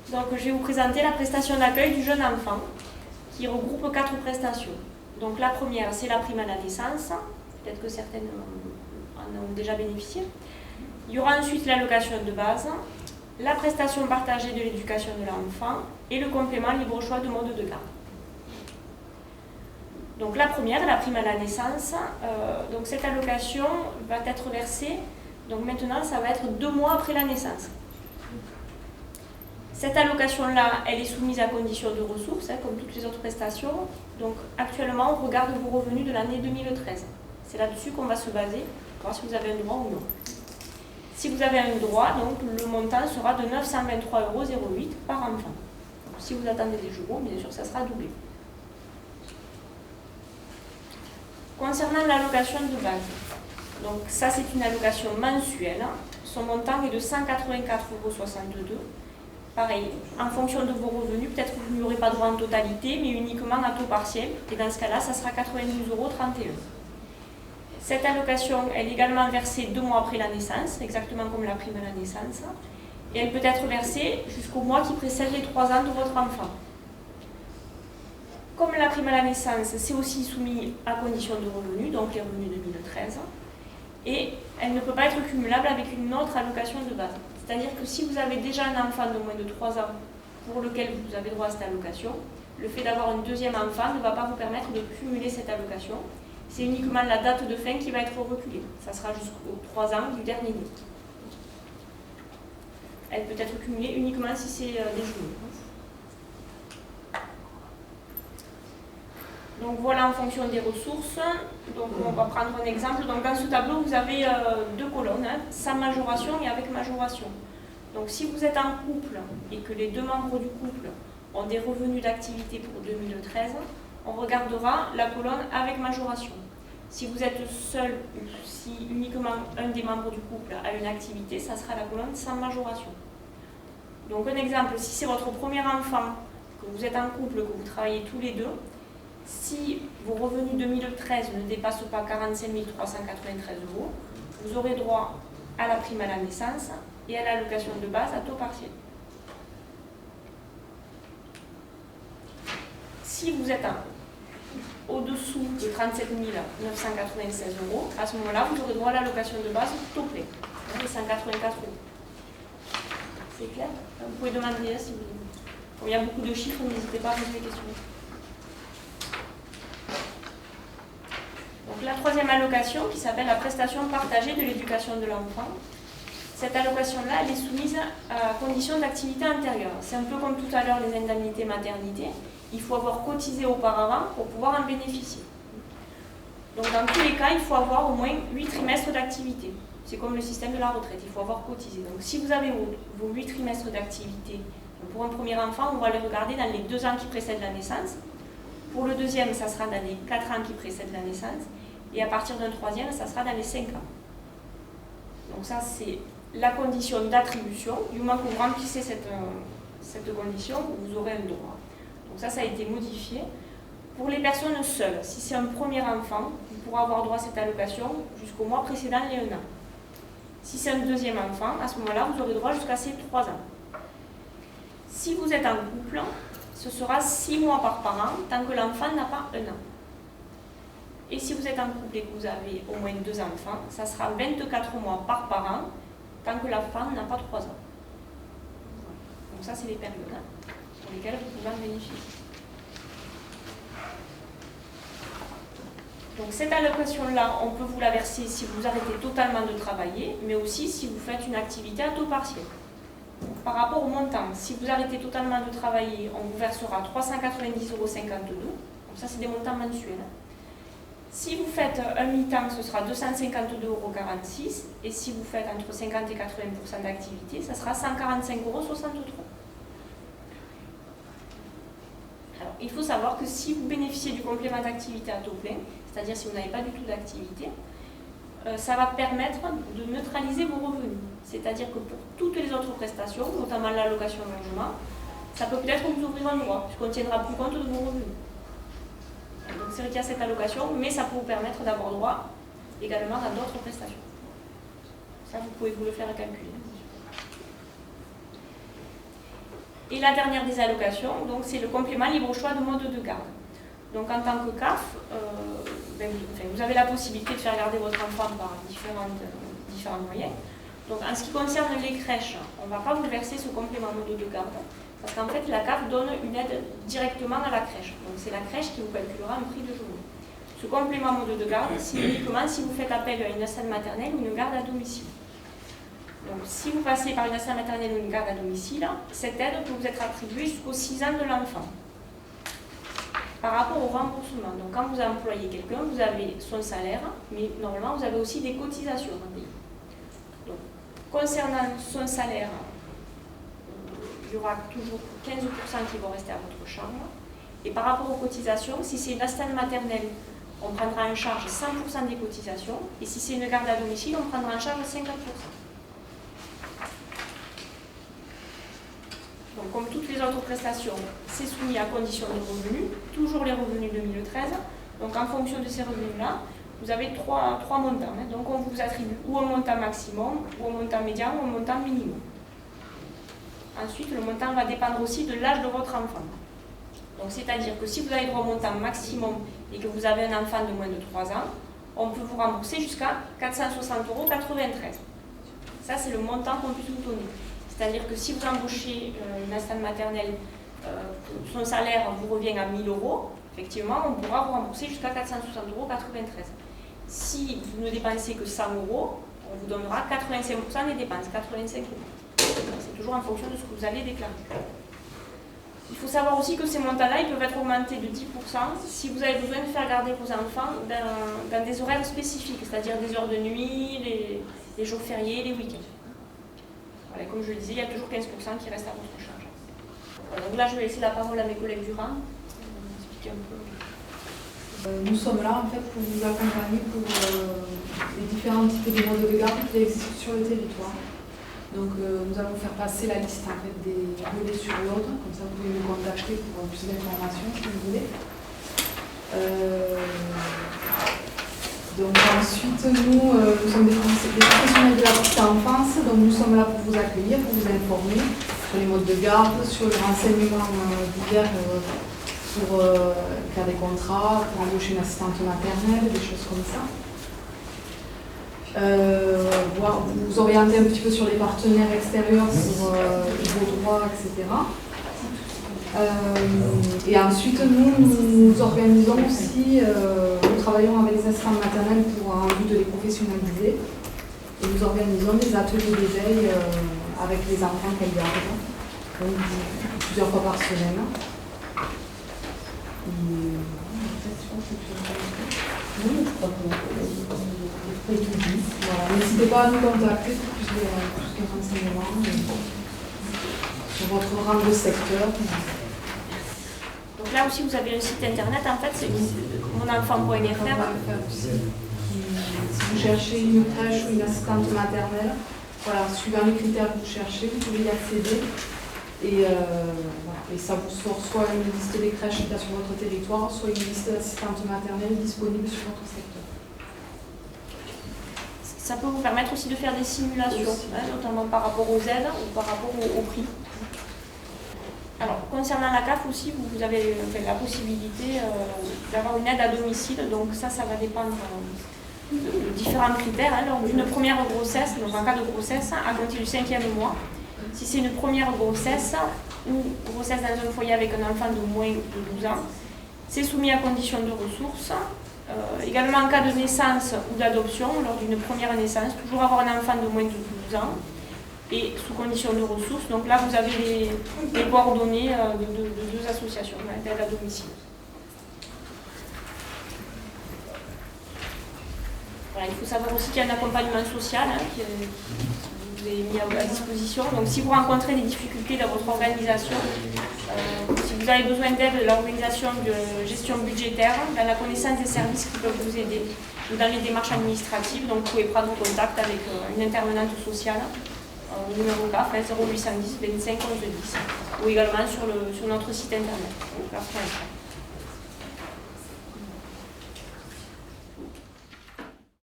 Donc je vais vous présenter la prestation d'accueil du jeune enfant qui regroupe 4 prestations. Donc la première, c'est la prime à la naissance, peut-être que certaines en ont déjà bénéficié. Il y aura ensuite l'allocation de base, la prestation partagée de l'éducation de l'enfant et le complément libre choix de mode de garde. Donc la première, la prime à la naissance, donc cette allocation va être versée, donc maintenant ça va être 2 mois après la naissance. Cette allocation-là, elle est soumise à condition de ressources, comme toutes les autres prestations. Donc actuellement, on regarde vos revenus de l'année 2013. C'est là-dessus qu'on va se baser pour voir si vous avez un droit ou non. Si vous avez un droit, donc le montant sera de 923,08 € par enfant. Donc, si vous attendez des jours, bien sûr, ça sera doublé. Concernant l'allocation de base, donc ça c'est une allocation mensuelle. Son montant est de 184,62 €. Pareil, en fonction de vos revenus, peut-être que vous n'y aurez pas droit en totalité, mais uniquement à taux partiel. Et dans ce cas-là, ça sera 92,31 €. Cette allocation, elle est également versée 2 mois après la naissance, exactement comme la prime à la naissance. Et elle peut être versée jusqu'au mois qui précède les 3 ans de votre enfant. Comme la prime à la naissance, c'est aussi soumis à condition de revenus, donc les revenus 2013. Et elle ne peut pas être cumulable avec une autre allocation de base. C'est-à-dire que si vous avez déjà un enfant de moins de 3 ans pour lequel vous avez droit à cette allocation, le fait d'avoir un deuxième enfant ne va pas vous permettre de cumuler cette allocation. C'est uniquement la date de fin qui va être reculée. Ça sera jusqu'aux 3 ans du dernier né. Elle peut être cumulée uniquement si c'est des jumeaux. Donc voilà en fonction des ressources. Donc on va prendre un exemple. Donc dans ce tableau, vous avez 2 colonnes, sans majoration et avec majoration. Donc si vous êtes en couple et que les 2 membres du couple ont des revenus d'activité pour 2013, on regardera la colonne avec majoration. Si vous êtes seul ou si uniquement un des membres du couple a une activité, ça sera la colonne sans majoration. Donc un exemple, si c'est votre premier enfant, que vous êtes en couple, que vous travaillez tous les deux, si vos revenus 2013 ne dépassent pas 45 393 €, vous aurez droit à la prime à la naissance et à l'allocation de base à taux partiel. Si vous êtes au-dessous de 37 996 €, à ce moment-là, vous aurez droit à l'allocation de base taux plein, les 184 €. C'est clair? Vous pouvez demander si vous voulez. Comme il y a beaucoup de chiffres, n'hésitez pas à poser des questions. Donc, la troisième allocation, qui s'appelle la prestation partagée de l'éducation de l'enfant, cette allocation-là, elle est soumise à condition d'activité antérieure. C'est un peu comme tout à l'heure les indemnités maternité. Il faut avoir cotisé auparavant pour pouvoir en bénéficier. Donc dans tous les cas, il faut avoir au moins 8 trimestres d'activité. C'est comme le système de la retraite, il faut avoir cotisé. Donc si vous avez vos 8 trimestres d'activité, pour un premier enfant, on va les regarder dans les 2 ans qui précèdent la naissance. Pour le deuxième, ça sera dans les 4 ans qui précèdent la naissance. Et à partir d'un troisième, ça sera dans les 5 ans. Donc ça, c'est la condition d'attribution. Du moment que vous remplissez cette condition, vous aurez un droit. Donc ça a été modifié. Pour les personnes seules, si c'est un premier enfant, vous pourrez avoir droit à cette allocation jusqu'au mois précédent les 1 an. Si c'est un deuxième enfant, à ce moment-là, vous aurez droit jusqu'à ces 3 ans. Si vous êtes en couple, ce sera 6 mois par parent tant que l'enfant n'a pas 1 an. Et si vous êtes en couple et que vous avez au moins 2 enfants, ça sera 24 mois par parent tant que l'enfant n'a pas 3 ans. Donc ça, c'est les périodes sur lesquelles vous pouvez en bénéficier. Donc cette allocation-là, on peut vous la verser si vous arrêtez totalement de travailler, mais aussi si vous faites une activité à taux partiel. Donc, par rapport au montant, si vous arrêtez totalement de travailler, on vous versera 390,52 €. Donc ça, c'est des montants mensuels. Si vous faites un mi-temps, ce sera 252,46 €. Et si vous faites entre 50 et 80% d'activité, ça sera 145,63 €. Alors, il faut savoir que si vous bénéficiez du complément d'activité à taux plein, c'est-à-dire si vous n'avez pas du tout d'activité, ça va permettre de neutraliser vos revenus. C'est-à-dire que pour toutes les autres prestations, notamment l'allocation logement, ça peut peut-être vous ouvrir un droit, puisqu'on ne tiendra plus compte de vos revenus. Donc c'est vrai qu'il y a cette allocation, mais ça peut vous permettre d'avoir droit également à d'autres prestations. Ça, vous pouvez vous le faire calculer. Et la dernière des allocations, c'est le complément libre choix de mode de garde. Donc en tant que CAF, vous avez la possibilité de faire garder votre enfant par différents moyens. Donc en ce qui concerne les crèches, on ne va pas vous verser ce complément mode de garde, parce qu'en fait la CAF donne une aide directement à la crèche. Donc c'est la crèche qui vous calculera un prix de journée. Ce complément mode de garde, c'est uniquement si vous faites appel à une assistante maternelle ou une garde à domicile. Donc, si vous passez par une assistante maternelle ou une garde à domicile, cette aide peut vous être attribuée jusqu'aux 6 ans de l'enfant. Par rapport au remboursement, donc quand vous employez quelqu'un, vous avez son salaire, mais normalement vous avez aussi des cotisations à payer. Donc, concernant son salaire, il y aura toujours 15% qui vont rester à votre charge. Et par rapport aux cotisations, si c'est une assistante maternelle, on prendra en charge 100% des cotisations, et si c'est une garde à domicile, on prendra en charge 50%. Donc, comme toutes les autres prestations, c'est soumis à condition de revenus, toujours les revenus 2013. Donc, en fonction de ces revenus-là, vous avez trois montants. Donc, on vous attribue ou un montant maximum, ou un montant médian, ou un montant minimum. Ensuite, le montant va dépendre aussi de l'âge de votre enfant. Donc, c'est-à-dire que si vous avez droit au montant maximum et que vous avez un enfant de moins de 3 ans, on peut vous rembourser jusqu'à 460,93 €. Ça, c'est le montant qu'on peut vous donner. C'est-à-dire que si vous embauchez une assistante maternelle, son salaire vous revient à 1 000 €, effectivement, on pourra vous rembourser jusqu'à 460,93 €. Si vous ne dépensez que 100 €, on vous donnera 85% des dépenses, 85 €. C'est toujours en fonction de ce que vous allez déclarer. Il faut savoir aussi que ces montants-là, ils peuvent être augmentés de 10% si vous avez besoin de faire garder vos enfants dans des horaires spécifiques, c'est-à-dire des heures de nuit, les jours fériés, les week-ends. Voilà, comme je le disais, il y a toujours 15% qui restent à votre charge. Voilà, donc là, je vais laisser la parole à mes collègues du rang. Expliquer un peu. Nous sommes là en fait pour vous accompagner pour les différents types de modes de garde qui existent sur le territoire. Donc nous allons faire passer la liste en fait, des relais sur l'ordre, comme ça vous pouvez nous contacter pour plus d'informations si vous voulez. Donc ensuite, nous sommes des professionnels de la petite enfance, donc nous sommes là pour vous accueillir, pour vous informer sur les modes de garde, sur les renseignements divers pour faire des contrats, pour embaucher une assistante maternelle, des choses comme ça. Vous orienter un petit peu sur les partenaires extérieurs pour vos droits, etc. Et ensuite, nous organisons aussi, nous travaillons avec les assistantes maternelles pour un but de les professionnaliser. Et nous organisons des ateliers d'éveil avec les enfants qu'elles gardent, donc plusieurs fois par semaine. Voilà. N'hésitez pas à nous contacter pour plus de renseignements sur votre rang de secteur. Donc là aussi, vous avez un site internet, en fait, c'est monenfant.fr. Si vous cherchez une crèche ou une assistante maternelle, voilà, suivant les critères que vous cherchez, vous pouvez y accéder. Et ça vous sort soit une liste des crèches qu'il y a sur votre territoire, soit une liste d'assistantes maternelles disponibles sur votre secteur. Ça peut vous permettre aussi de faire des simulations, notamment par rapport aux aides ou par rapport au prix. Alors, concernant la CAF aussi, vous avez la possibilité d'avoir une aide à domicile, donc ça va dépendre de différents critères. Lors d'une première grossesse, donc en cas de grossesse, à compter du 5e mois, si c'est une première grossesse ou grossesse dans un foyer avec un enfant de moins de 12 ans, c'est soumis à condition de ressources. Également en cas de naissance ou d'adoption, lors d'une première naissance, toujours avoir un enfant de moins de 12 ans et sous condition de ressources. Donc là, vous avez les coordonnées de deux associations d'aide à domicile. Voilà, il faut savoir aussi qu'il y a un accompagnement social qui vous est mis à disposition. Donc si vous rencontrez des difficultés dans votre organisation, si vous avez besoin d'aide dans l'organisation de gestion budgétaire, dans la connaissance des services qui peuvent vous aider, ou dans les démarches administratives, donc vous pouvez prendre contact avec une intervenante sociale, au numéro CAF 0810 25 11 10, ou également sur notre site internet, CAF.fr.